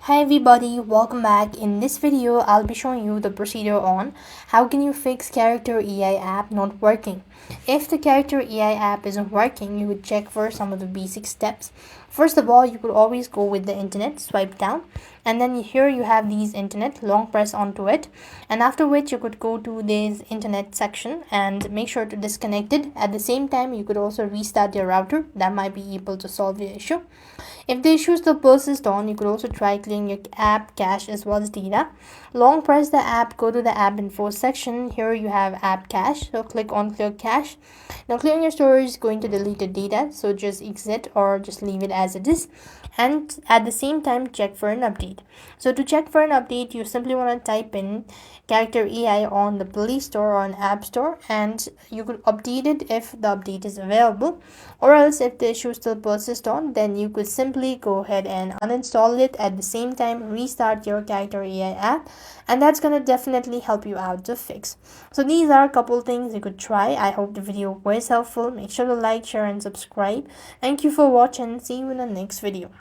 Hi everybody, welcome back. In this video, I'll be showing you the procedure on how can you fix character AI app not working. If the character AI app isn't working, you would check for some of the basic steps. First of all, you could always go with the internet, swipe down, and then here you have these internet, long press onto it, and after which you could go to this internet section and make sure to disconnect it. At the same time, you could also restart your router. That might be able to solve your issue. If the issue still persists on, you could also try clearing your app cache as well as data. Long press the app, go to the app info section. Here you have app cache, so click on clear cache. Now clearing your storage is going to delete the data, so just exit or just leave it as it is. And at the same time, check for an update. So to check for an update, you simply want to type in character AI on the Play Store or on App Store, and you could update it if the update is available. Or else if the issue still persists on, then you could simply go ahead and uninstall it. At the same time, restart your character AI app, and that's gonna definitely help you out to fix. So these are a couple things you could try. I hope the video was helpful. Make sure to like, share and subscribe. Thank you for watching. See you in the next video.